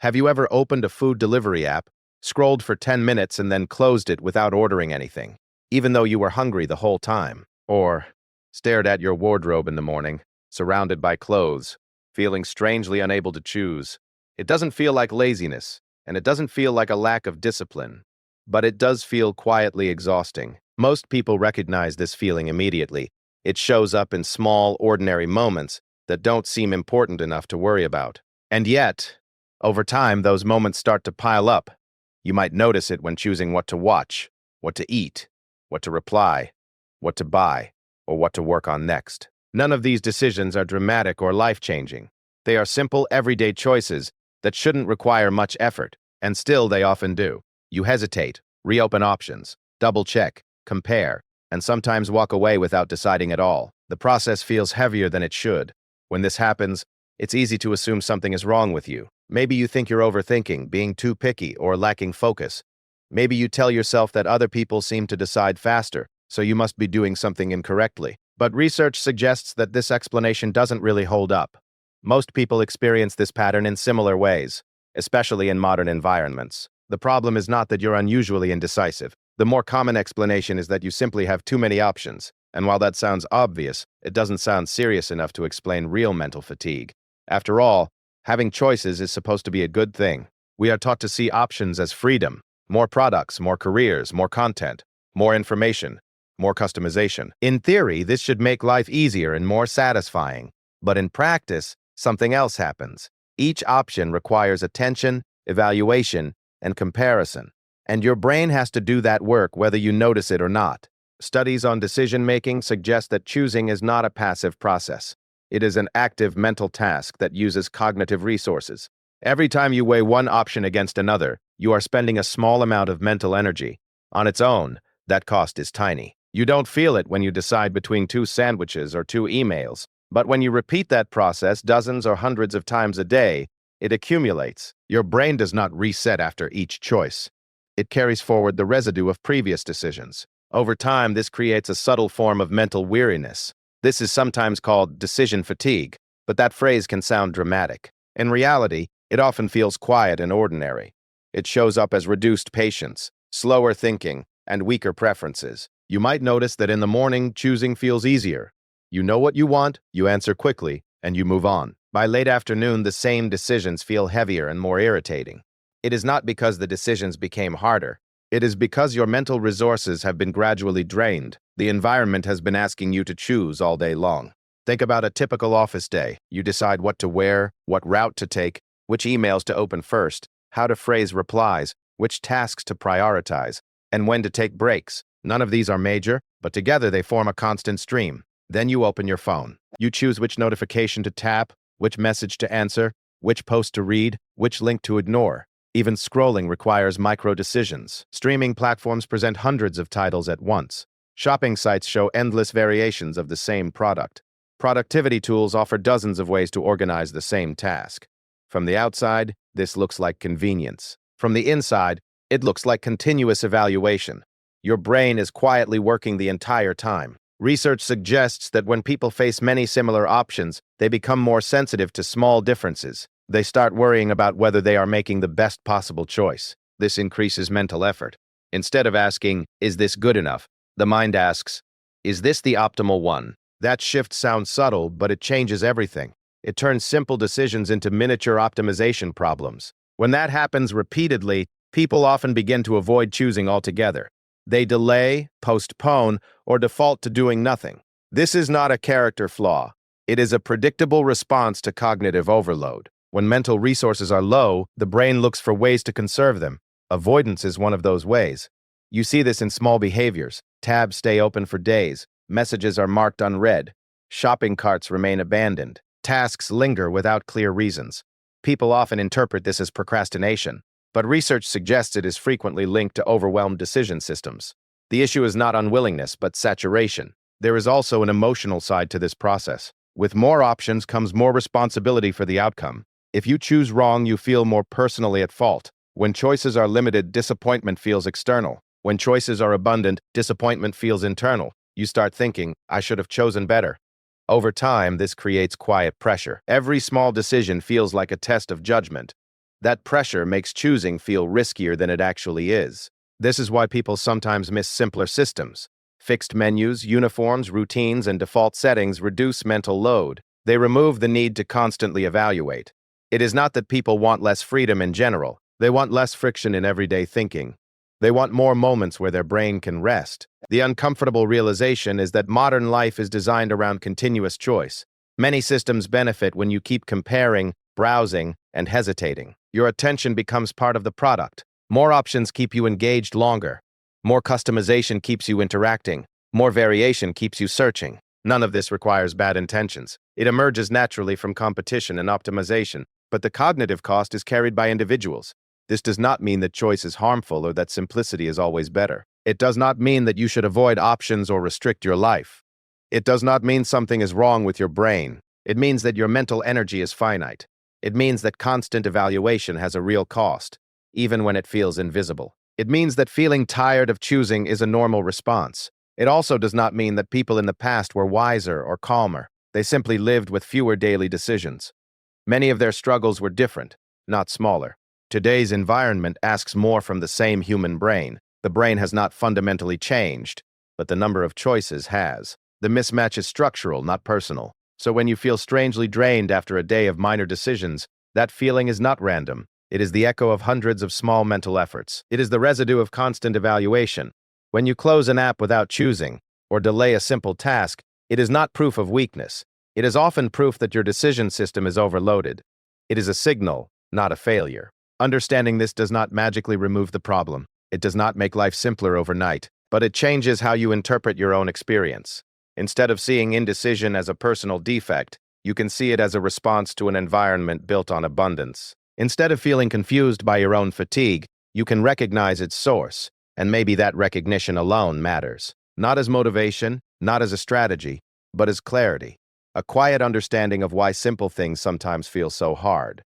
Have you ever opened a food delivery app, scrolled for 10 minutes and then closed it without ordering anything, even though you were hungry the whole time? Or stared at your wardrobe in the morning, surrounded by clothes, feeling strangely unable to choose? It doesn't feel like laziness, and it doesn't feel like a lack of discipline, but it does feel quietly exhausting. Most people recognize this feeling immediately. It shows up in small, ordinary moments that don't seem important enough to worry about. And yet, over time, those moments start to pile up. You might notice it when choosing what to watch, what to eat, what to reply, what to buy, or what to work on next. None of these decisions are dramatic or life-changing. They are simple, everyday choices that shouldn't require much effort, and still they often do. You hesitate, reopen options, double-check, compare, and sometimes walk away without deciding at all. The process feels heavier than it should. When this happens, it's easy to assume something is wrong with you. Maybe you think you're overthinking, being too picky, or lacking focus. Maybe you tell yourself that other people seem to decide faster, so you must be doing something incorrectly. But research suggests that this explanation doesn't really hold up. Most people experience this pattern in similar ways, especially in modern environments. The problem is not that you're unusually indecisive. The more common explanation is that you simply have too many options. And while that sounds obvious, it doesn't sound serious enough to explain real mental fatigue. After all, having choices is supposed to be a good thing. We are taught to see options as freedom, more products, more careers, more content, more information, more customization. In theory, this should make life easier and more satisfying. But in practice, something else happens. Each option requires attention, evaluation, and comparison. And your brain has to do that work whether you notice it or not. Studies on decision-making suggest that choosing is not a passive process. It is an active mental task that uses cognitive resources. Every time you weigh one option against another, you are spending a small amount of mental energy. On its own, that cost is tiny. You don't feel it when you decide between 2 sandwiches or 2 emails, but when you repeat that process dozens or hundreds of times a day, it accumulates. Your brain does not reset after each choice. It carries forward the residue of previous decisions. Over time, this creates a subtle form of mental weariness. This is sometimes called decision fatigue, but that phrase can sound dramatic. In reality, it often feels quiet and ordinary. It shows up as reduced patience, slower thinking, and weaker preferences. You might notice that in the morning, choosing feels easier. You know what you want, you answer quickly, and you move on. By late afternoon, the same decisions feel heavier and more irritating. It is not because the decisions became harder. It is because your mental resources have been gradually drained. The environment has been asking you to choose all day long. Think about a typical office day. You decide what to wear, what route to take, which emails to open first, how to phrase replies, which tasks to prioritize, and when to take breaks. None of these are major, but together they form a constant stream. Then you open your phone. You choose which notification to tap, which message to answer, which post to read, which link to ignore. Even scrolling requires micro-decisions. Streaming platforms present hundreds of titles at once. Shopping sites show endless variations of the same product. Productivity tools offer dozens of ways to organize the same task. From the outside, this looks like convenience. From the inside, it looks like continuous evaluation. Your brain is quietly working the entire time. Research suggests that when people face many similar options, they become more sensitive to small differences. They start worrying about whether they are making the best possible choice. This increases mental effort. Instead of asking, "Is this good enough?" the mind asks, "Is this the optimal one?" That shift sounds subtle, but it changes everything. It turns simple decisions into miniature optimization problems. When that happens repeatedly, people often begin to avoid choosing altogether. They delay, postpone, or default to doing nothing. This is not a character flaw. It is a predictable response to cognitive overload. When mental resources are low, the brain looks for ways to conserve them. Avoidance is one of those ways. You see this in small behaviors. Tabs stay open for days. Messages are marked unread. Shopping carts remain abandoned. Tasks linger without clear reasons. People often interpret this as procrastination, but research suggests it is frequently linked to overwhelmed decision systems. The issue is not unwillingness, but saturation. There is also an emotional side to this process. With more options comes more responsibility for the outcome. If you choose wrong, you feel more personally at fault. When choices are limited, disappointment feels external. When choices are abundant, disappointment feels internal. You start thinking, "I should have chosen better." Over time, this creates quiet pressure. Every small decision feels like a test of judgment. That pressure makes choosing feel riskier than it actually is. This is why people sometimes miss simpler systems. Fixed menus, uniforms, routines, and default settings reduce mental load. They remove the need to constantly evaluate. It is not that people want less freedom in general. They want less friction in everyday thinking. They want more moments where their brain can rest. The uncomfortable realization is that modern life is designed around continuous choice. Many systems benefit when you keep comparing, browsing, and hesitating. Your attention becomes part of the product. More options keep you engaged longer. More customization keeps you interacting. More variation keeps you searching. None of this requires bad intentions. It emerges naturally from competition and optimization, but the cognitive cost is carried by individuals. This does not mean that choice is harmful or that simplicity is always better. It does not mean that you should avoid options or restrict your life. It does not mean something is wrong with your brain. It means that your mental energy is finite. It means that constant evaluation has a real cost, even when it feels invisible. It means that feeling tired of choosing is a normal response. It also does not mean that people in the past were wiser or calmer. They simply lived with fewer daily decisions. Many of their struggles were different, not smaller. Today's environment asks more from the same human brain. The brain has not fundamentally changed, but the number of choices has. The mismatch is structural, not personal. So when you feel strangely drained after a day of minor decisions, that feeling is not random. It is the echo of hundreds of small mental efforts. It is the residue of constant evaluation. When you close an app without choosing, or delay a simple task, it is not proof of weakness. It is often proof that your decision system is overloaded. It is a signal, not a failure. Understanding this does not magically remove the problem. It does not make life simpler overnight, but it changes how you interpret your own experience. Instead of seeing indecision as a personal defect, you can see it as a response to an environment built on abundance. Instead of feeling confused by your own fatigue, you can recognize its source, and maybe that recognition alone matters. Not as motivation, not as a strategy, but as clarity. A quiet understanding of why simple things sometimes feel so hard.